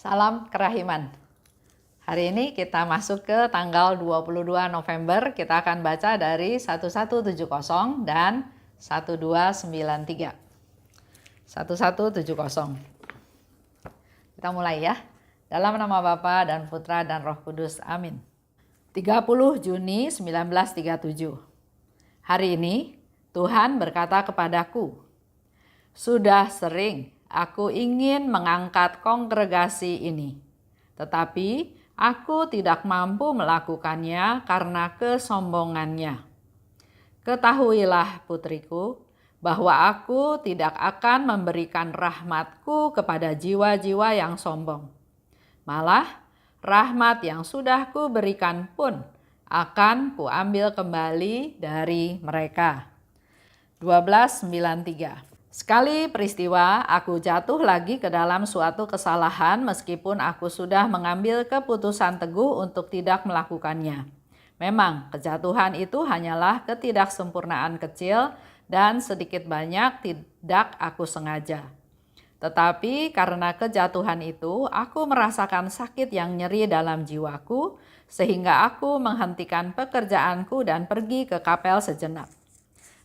Salam kerahiman. Hari ini kita masuk ke tanggal 22 November. Kita akan baca dari 1170 dan 1293. 1170. Kita mulai ya. Dalam nama Bapa dan Putra dan Roh Kudus. Amin. 30 Juni 1937. Hari ini Tuhan berkata kepadaku, "Sudah sering aku ingin mengangkat kongregasi ini, tetapi aku tidak mampu melakukannya karena kesombongannya. Ketahuilah putriku, bahwa aku tidak akan memberikan rahmatku kepada jiwa-jiwa yang sombong. Malah rahmat yang sudah kuberikan pun akan kuambil kembali dari mereka." 1293. Sekali peristiwa aku jatuh lagi ke dalam suatu kesalahan meskipun aku sudah mengambil keputusan teguh untuk tidak melakukannya. Memang kejatuhan itu hanyalah ketidaksempurnaan kecil dan sedikit banyak tidak aku sengaja. Tetapi karena kejatuhan itu aku merasakan sakit yang nyeri dalam jiwaku sehingga aku menghentikan pekerjaanku dan pergi ke kapel sejenak.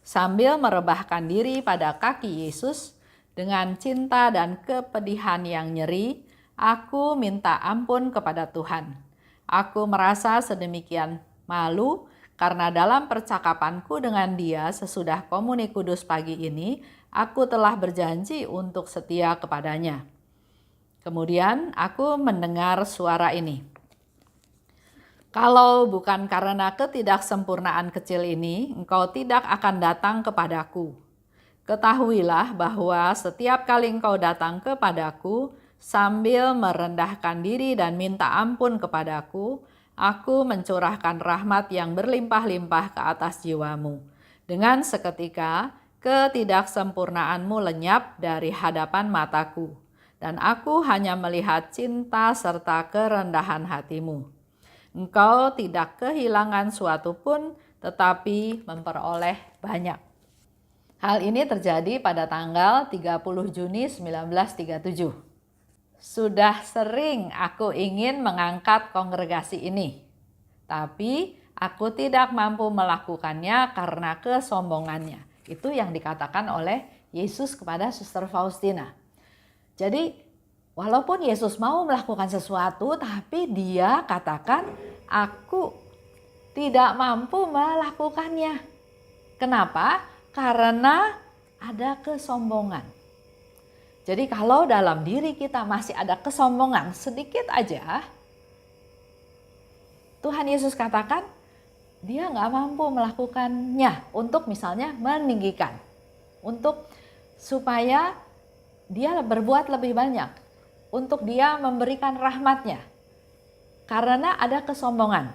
Sambil merebahkan diri pada kaki Yesus dengan cinta dan kepedihan yang nyeri, aku minta ampun kepada Tuhan. Aku merasa sedemikian malu karena dalam percakapanku dengan Dia sesudah komuni kudus pagi ini, aku telah berjanji untuk setia kepadanya. Kemudian aku mendengar suara ini. "Kalau bukan karena ketidaksempurnaan kecil ini, engkau tidak akan datang kepadaku. Ketahuilah bahwa setiap kali engkau datang kepadaku sambil merendahkan diri dan minta ampun kepadaku, aku mencurahkan rahmat yang berlimpah-limpah ke atas jiwamu. Dengan seketika, ketidaksempurnaanmu lenyap dari hadapan mataku, dan aku hanya melihat cinta serta kerendahan hatimu. Engkau tidak kehilangan suatu pun, tetapi memperoleh banyak." Hal ini terjadi pada tanggal 30 Juni 1937. Sudah sering aku ingin mengangkat kongregasi ini, tapi aku tidak mampu melakukannya karena kesombongannya. Itu yang dikatakan oleh Yesus kepada Suster Faustina. Jadi walaupun Yesus mau melakukan sesuatu, tapi dia katakan, "Aku tidak mampu melakukannya." Kenapa? Karena ada kesombongan. Jadi kalau dalam diri kita masih ada kesombongan sedikit aja, Tuhan Yesus katakan dia nggak mampu melakukannya untuk misalnya meninggikan, untuk supaya dia berbuat lebih banyak, untuk dia memberikan rahmatnya, karena ada kesombongan.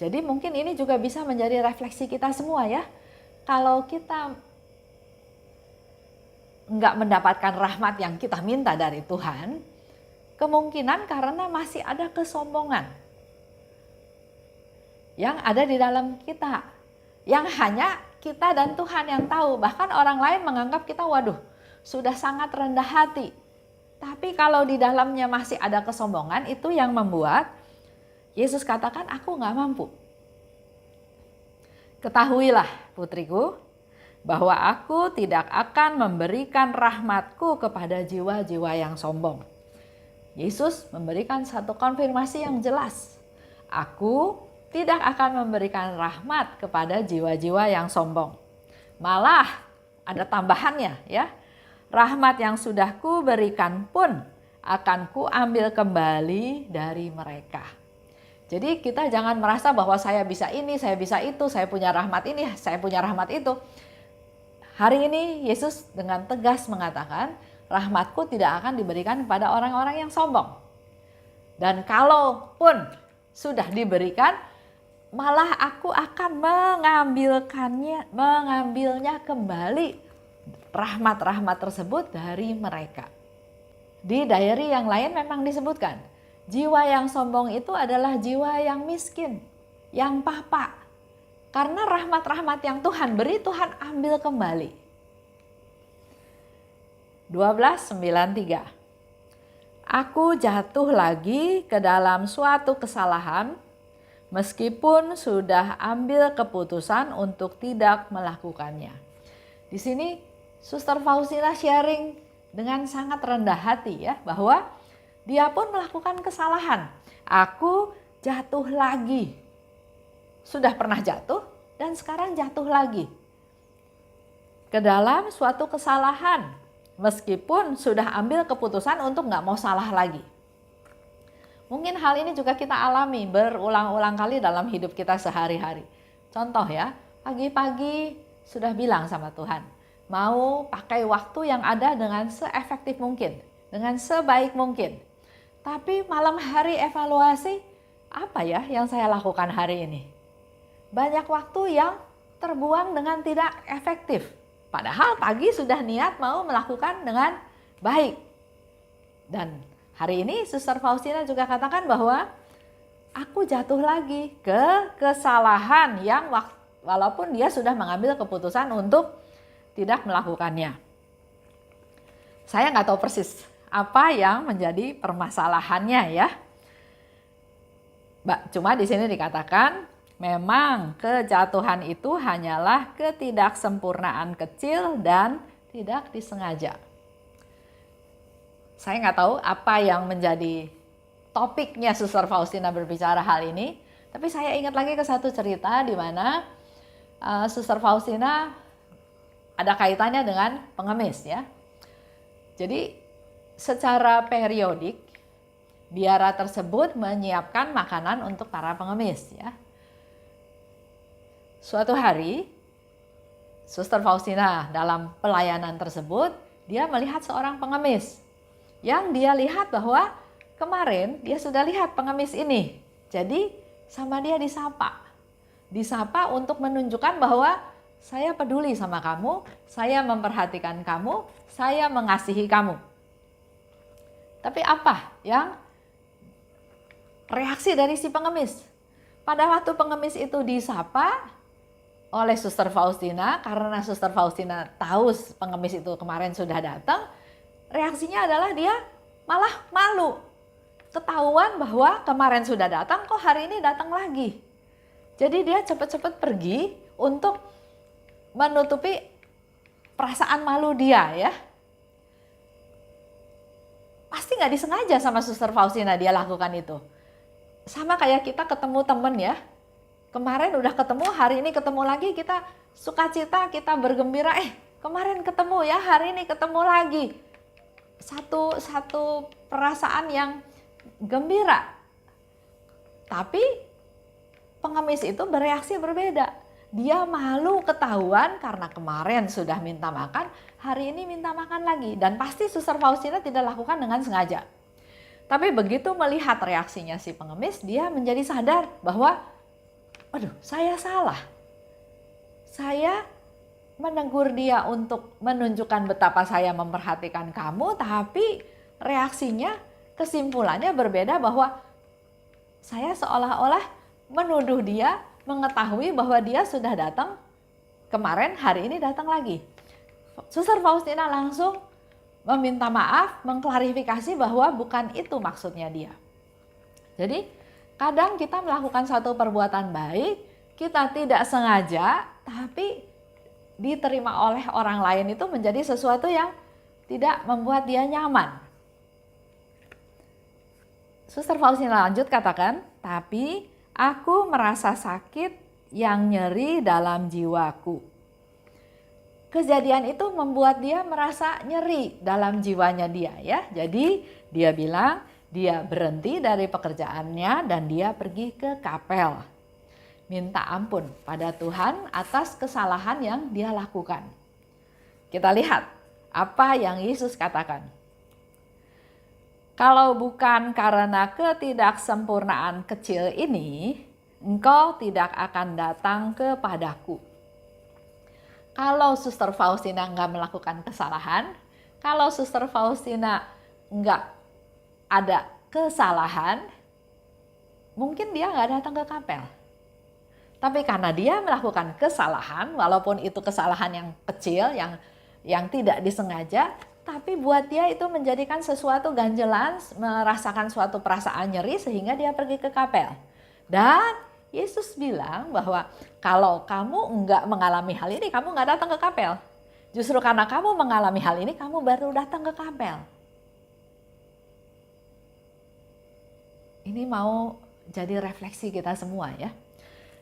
Jadi mungkin ini juga bisa menjadi refleksi kita semua ya. Kalau kita nggak mendapatkan rahmat yang kita minta dari Tuhan, kemungkinan karena masih ada kesombongan yang ada di dalam kita, yang hanya kita dan Tuhan yang tahu. Bahkan orang lain menganggap kita, waduh, sudah sangat rendah hati. Tapi kalau di dalamnya masih ada kesombongan, itu yang membuat Yesus katakan, "Aku nggak mampu." Ketahuilah putriku, bahwa aku tidak akan memberikan rahmatku kepada jiwa-jiwa yang sombong. Yesus memberikan satu konfirmasi yang jelas. Aku tidak akan memberikan rahmat kepada jiwa-jiwa yang sombong. Malah ada tambahannya ya. Rahmat yang sudah kuberikan pun akan kuambil kembali dari mereka. Jadi kita jangan merasa bahwa saya bisa ini, saya bisa itu, saya punya rahmat ini, saya punya rahmat itu. Hari ini Yesus dengan tegas mengatakan, rahmatku tidak akan diberikan kepada orang-orang yang sombong. Dan kalaupun sudah diberikan, malah aku akan mengambilnya kembali, rahmat-rahmat tersebut dari mereka. Di diary yang lain memang disebutkan, jiwa yang sombong itu adalah jiwa yang miskin, yang papa. Karena rahmat-rahmat yang Tuhan beri, Tuhan ambil kembali. 1293. Aku jatuh lagi ke dalam suatu kesalahan meskipun sudah ambil keputusan untuk tidak melakukannya. Di sini Suster Faustina sharing dengan sangat rendah hati ya, bahwa dia pun melakukan kesalahan. Aku jatuh lagi. Sudah pernah jatuh dan sekarang jatuh lagi ke dalam suatu kesalahan meskipun sudah ambil keputusan untuk nggak mau salah lagi. Mungkin hal ini juga kita alami berulang-ulang kali dalam hidup kita sehari-hari. Contoh ya, pagi-pagi sudah bilang sama Tuhan, mau pakai waktu yang ada dengan seefektif mungkin, dengan sebaik mungkin. Tapi malam hari evaluasi, apa ya yang saya lakukan hari ini? Banyak waktu yang terbuang dengan tidak efektif. Padahal pagi sudah niat mau melakukan dengan baik. Dan hari ini Suster Faustina juga katakan bahwa aku jatuh lagi ke kesalahan yang walaupun dia sudah mengambil keputusan untuk tidak melakukannya. Saya nggak tahu persis apa yang menjadi permasalahannya ya. Cuma di sini dikatakan memang kejatuhan itu hanyalah ketidaksempurnaan kecil dan tidak disengaja. Saya nggak tahu apa yang menjadi topiknya Suster Faustina berbicara hal ini, tapi saya ingat lagi ke satu cerita di mana Suster Faustina ada kaitannya dengan pengemis ya. Jadi secara periodik biara tersebut menyiapkan makanan untuk para pengemis ya. Suatu hari, Suster Faustina dalam pelayanan tersebut, dia melihat seorang pengemis. Yang dia lihat bahwa kemarin dia sudah lihat pengemis ini. Jadi sama dia disapa. Disapa untuk menunjukkan bahwa saya peduli sama kamu, saya memperhatikan kamu, saya mengasihi kamu. Tapi apa yang reaksi dari si pengemis? Pada waktu pengemis itu disapa oleh Suster Faustina, karena Suster Faustina tahu pengemis itu kemarin sudah datang, reaksinya adalah dia malah malu. Ketahuan bahwa kemarin sudah datang, kok hari ini datang lagi. Jadi dia cepat-cepat pergi untuk menutupi perasaan malu dia ya. Pasti nggak disengaja sama Suster Faustina dia lakukan itu. Sama kayak kita ketemu temen ya. Kemarin udah ketemu, hari ini ketemu lagi, kita sukacita, kita bergembira, kemarin ketemu ya, hari ini ketemu lagi. Satu perasaan yang gembira. Tapi pengemis itu bereaksi berbeda. Dia malu ketahuan karena kemarin sudah minta makan, hari ini minta makan lagi. Dan pasti Suster Faustina tidak lakukan dengan sengaja. Tapi begitu melihat reaksinya si pengemis, dia menjadi sadar bahwa aduh, saya salah. Saya menegur dia untuk menunjukkan betapa saya memperhatikan kamu, tapi reaksinya, kesimpulannya berbeda bahwa saya seolah-olah menuduh dia, mengetahui bahwa dia sudah datang kemarin, hari ini datang lagi. Suster Faustina langsung meminta maaf, mengklarifikasi bahwa bukan itu maksudnya dia. Jadi kadang kita melakukan satu perbuatan baik, kita tidak sengaja, tapi diterima oleh orang lain itu menjadi sesuatu yang tidak membuat dia nyaman. Suster Faustina lanjut katakan, tapi aku merasa sakit yang nyeri dalam jiwaku. Kejadian itu membuat dia merasa nyeri dalam jiwanya dia ya. Jadi dia bilang, dia berhenti dari pekerjaannya dan dia pergi ke kapel. Minta ampun pada Tuhan atas kesalahan yang dia lakukan. Kita lihat apa yang Yesus katakan. Kalau bukan karena ketidaksempurnaan kecil ini, engkau tidak akan datang kepadaku. Kalau Suster Faustina enggak melakukan kesalahan, kalau Suster Faustina enggak ada kesalahan, mungkin dia nggak datang ke kapel. Tapi karena dia melakukan kesalahan, walaupun itu kesalahan yang kecil, yang tidak disengaja, tapi buat dia itu menjadikan sesuatu ganjelan, merasakan suatu perasaan nyeri sehingga dia pergi ke kapel. Dan Yesus bilang bahwa kalau kamu enggak mengalami hal ini, kamu enggak datang ke kapel. Justru karena kamu mengalami hal ini, kamu baru datang ke kapel. Ini mau jadi refleksi kita semua ya.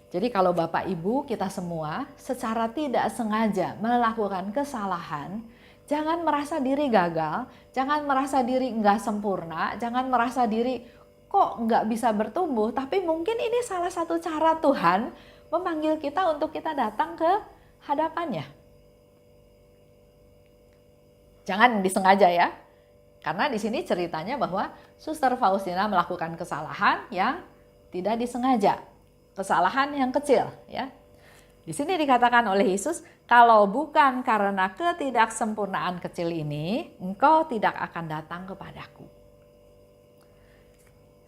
Jadi kalau Bapak Ibu kita semua secara tidak sengaja melakukan kesalahan, jangan merasa diri gagal, jangan merasa diri enggak sempurna, jangan merasa diri kok enggak bisa bertumbuh, tapi mungkin ini salah satu cara Tuhan memanggil kita untuk kita datang ke hadapannya. Jangan disengaja ya, karena di sini ceritanya bahwa Suster Faustina melakukan kesalahan yang tidak disengaja. Kesalahan yang kecil ya. Di sini dikatakan oleh Yesus, kalau bukan karena ketidaksempurnaan kecil ini, engkau tidak akan datang kepadaku.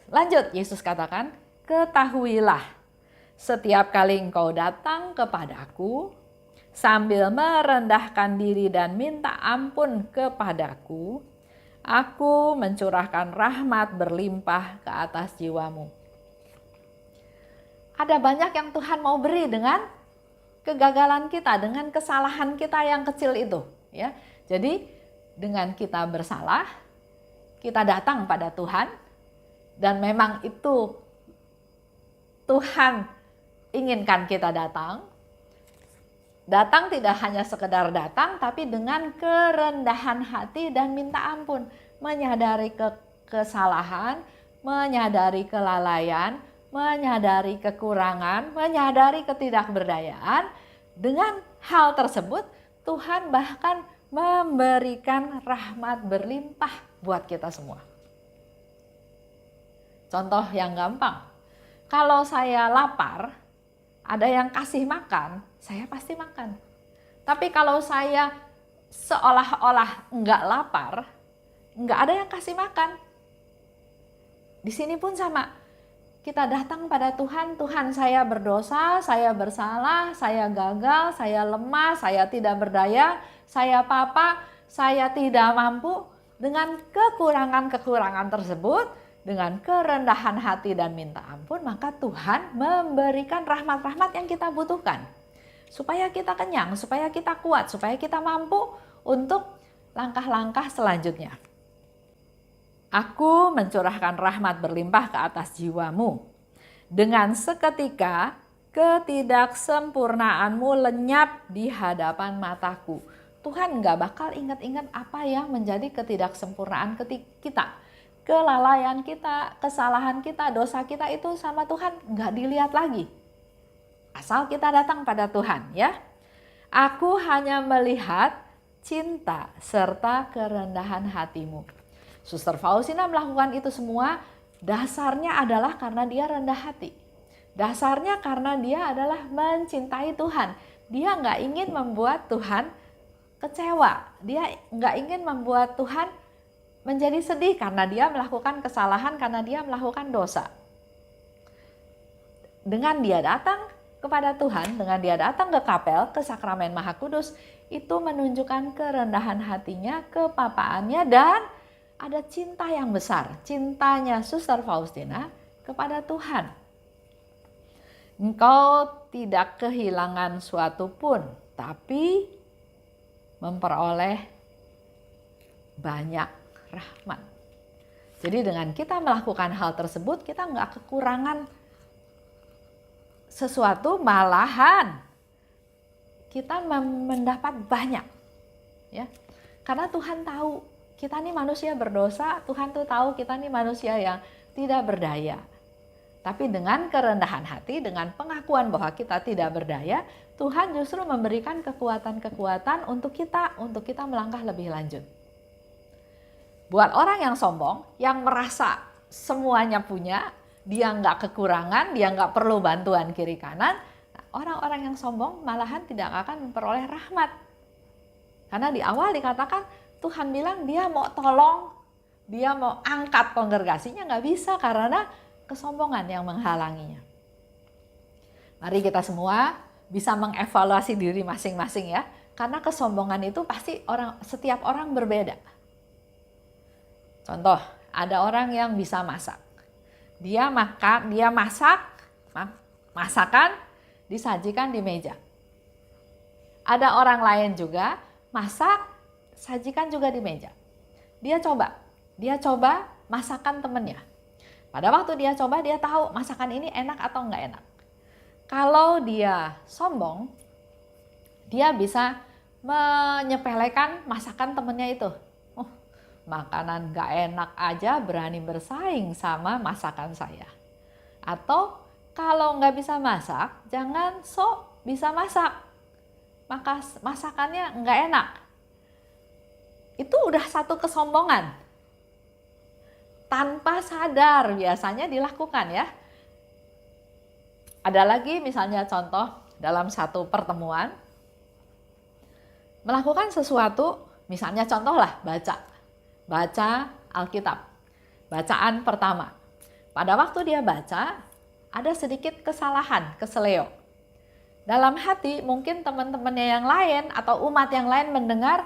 Lanjut, Yesus katakan, ketahuilah, setiap kali engkau datang kepadaku, sambil merendahkan diri dan minta ampun kepadaku, aku mencurahkan rahmat berlimpah ke atas jiwamu. Ada banyak yang Tuhan mau beri dengan kegagalan kita, dengan kesalahan kita yang kecil itu. Ya, jadi dengan kita bersalah, kita datang pada Tuhan, dan memang itu Tuhan inginkan kita datang. Datang tidak hanya sekedar datang, tapi dengan kerendahan hati dan minta ampun. Menyadari kesalahan, menyadari kelalaian, menyadari kekurangan, menyadari ketidakberdayaan. Dengan hal tersebut, Tuhan bahkan memberikan rahmat berlimpah buat kita semua. Contoh yang gampang, kalau saya lapar, ada yang kasih makan, saya pasti makan. Tapi kalau saya seolah-olah enggak lapar, enggak ada yang kasih makan. Di sini pun sama. Kita datang pada Tuhan, Tuhan saya berdosa, saya bersalah, saya gagal, saya lemah, saya tidak berdaya, saya papa, saya tidak mampu. Dengan kekurangan-kekurangan tersebut, dengan kerendahan hati dan minta ampun, maka Tuhan memberikan rahmat-rahmat yang kita butuhkan. Supaya kita kenyang, supaya kita kuat, supaya kita mampu untuk langkah-langkah selanjutnya. Aku mencurahkan rahmat berlimpah ke atas jiwamu. Dengan seketika ketidaksempurnaanmu lenyap di hadapan mataku. Tuhan gak bakal ingat-ingat apa yang menjadi ketidaksempurnaan kita. Kelalaian kita, kesalahan kita, dosa kita itu sama Tuhan gak dilihat lagi. Asal kita datang pada Tuhan ya. Aku hanya melihat cinta serta kerendahan hatimu. Suster Faustina melakukan itu semua dasarnya adalah karena dia rendah hati. Dasarnya karena dia adalah mencintai Tuhan. Dia nggak ingin membuat Tuhan kecewa. Dia nggak ingin membuat Tuhan menjadi sedih karena dia melakukan kesalahan, karena dia melakukan dosa. Dengan dia datang kepada Tuhan, dengan dia datang ke kapel, ke sakramen Maha Kudus, itu menunjukkan kerendahan hatinya, kepapaannya, dan ada cinta yang besar, cintanya Suster Faustina kepada Tuhan. Engkau tidak kehilangan suatu pun, tapi memperoleh banyak rahmat. Jadi dengan kita melakukan hal tersebut, kita nggak kekurangan sesuatu, malahan kita mendapat banyak. Ya, karena Tuhan tahu kita nih manusia berdosa, Tuhan tuh tahu kita nih manusia yang tidak berdaya. Tapi dengan kerendahan hati, dengan pengakuan bahwa kita tidak berdaya, Tuhan justru memberikan kekuatan-kekuatan untuk kita melangkah lebih lanjut. Buat orang yang sombong, yang merasa semuanya punya, dia nggak kekurangan, dia nggak perlu bantuan kiri kanan, orang-orang yang sombong malahan tidak akan memperoleh rahmat. Karena di awal dikatakan, Tuhan bilang dia mau tolong, dia mau angkat kongregasinya, nggak bisa karena kesombongan yang menghalanginya. Mari kita semua bisa mengevaluasi diri masing-masing ya. Karena kesombongan itu pasti setiap orang berbeda. Contoh, ada orang yang bisa masak. Dia masak, masakan disajikan di meja. Ada orang lain juga masak, sajikan juga di meja. Dia coba masakan temennya. Pada waktu dia coba, dia tahu masakan ini enak atau enggak enak. Kalau dia sombong, dia bisa menyepelekan masakan temennya itu. Makanan enggak enak aja berani bersaing sama masakan saya. Atau kalau enggak bisa masak, jangan sok bisa masak. Maka masakannya enggak enak. Itu udah satu kesombongan. Tanpa sadar biasanya dilakukan ya. Ada lagi misalnya contoh dalam satu pertemuan. Melakukan sesuatu, misalnya contoh lah baca Alkitab. Bacaan pertama. Pada waktu dia baca, ada sedikit kesalahan, keseleo. Dalam hati mungkin teman-temannya yang lain atau umat yang lain mendengar,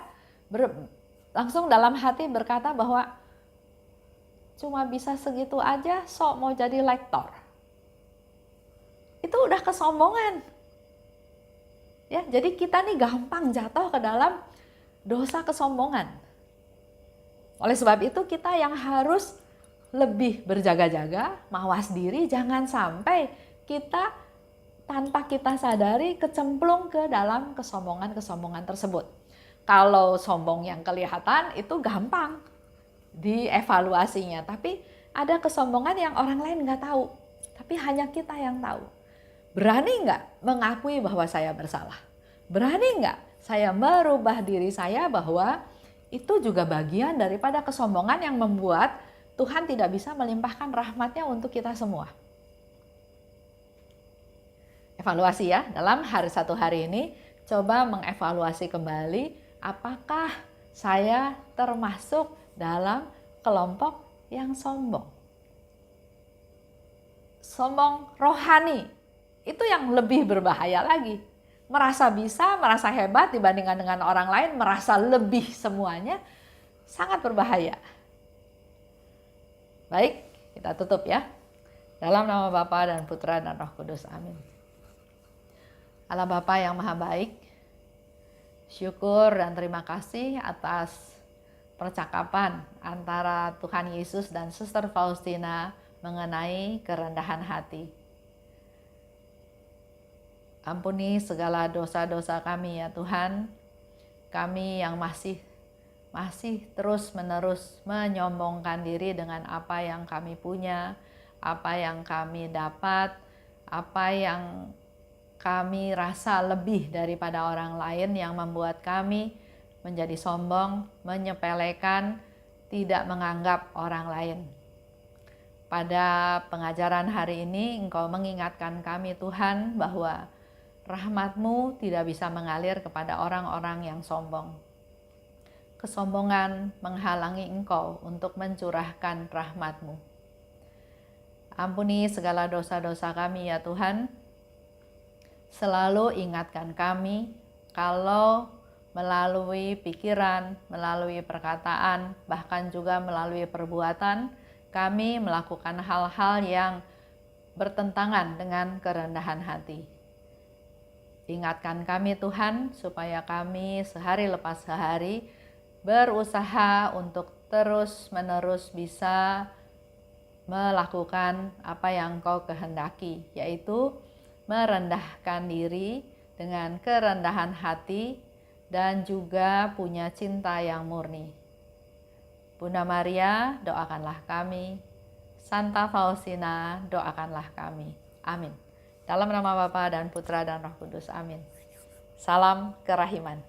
langsung dalam hati berkata bahwa cuma bisa segitu aja sok mau jadi lektor. Itu udah kesombongan. Ya, jadi kita nih gampang jatuh ke dalam dosa kesombongan. Oleh sebab itu kita yang harus lebih berjaga-jaga, mawas diri, jangan sampai kita tanpa kita sadari kecemplung ke dalam kesombongan-kesombongan tersebut. Kalau sombong yang kelihatan itu gampang dievaluasinya, tapi ada kesombongan yang orang lain nggak tahu, tapi hanya kita yang tahu. Berani nggak mengakui bahwa saya bersalah? Berani nggak saya merubah diri saya bahwa itu juga bagian daripada kesombongan yang membuat Tuhan tidak bisa melimpahkan rahmat-Nya untuk kita semua. Evaluasi ya, dalam satu hari ini coba mengevaluasi kembali apakah saya termasuk dalam kelompok yang sombong. Sombong rohani, itu yang lebih berbahaya lagi. Merasa bisa, merasa hebat dibandingkan dengan orang lain, merasa lebih semuanya, sangat berbahaya. Baik, kita tutup ya. Dalam nama Bapa dan Putra dan Roh Kudus, amin. Allah Bapa yang Maha Baik, syukur dan terima kasih atas percakapan antara Tuhan Yesus dan Suster Faustina mengenai kerendahan hati. Ampuni segala dosa-dosa kami ya Tuhan, kami yang masih terus-menerus menyombongkan diri dengan apa yang kami punya, apa yang kami dapat, apa yang kami rasa lebih daripada orang lain yang membuat kami menjadi sombong, menyepelekan, tidak menganggap orang lain. Pada pengajaran hari ini Engkau mengingatkan kami Tuhan bahwa rahmat-Mu tidak bisa mengalir kepada orang-orang yang sombong. Kesombongan menghalangi Engkau untuk mencurahkan rahmat-Mu. Ampuni segala dosa-dosa kami ya Tuhan. Selalu ingatkan kami kalau melalui pikiran, melalui perkataan, bahkan juga melalui perbuatan, kami melakukan hal-hal yang bertentangan dengan kerendahan hati. Ingatkan kami Tuhan supaya kami sehari lepas sehari berusaha untuk terus-menerus bisa melakukan apa yang Engkau kehendaki, yaitu merendahkan diri dengan kerendahan hati dan juga punya cinta yang murni. Bunda Maria, doakanlah kami. Santa Faustina, doakanlah kami. Amin. Dalam nama Bapa dan Putra dan Roh Kudus. Amin. Salam kerahiman.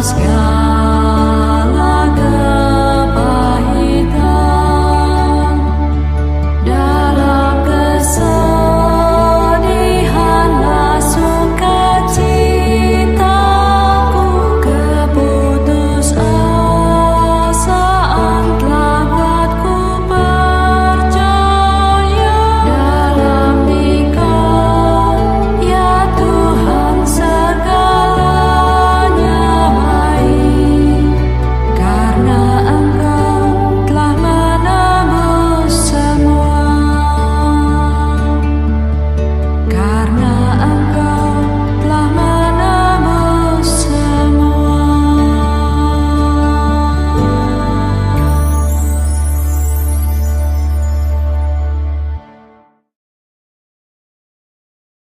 atas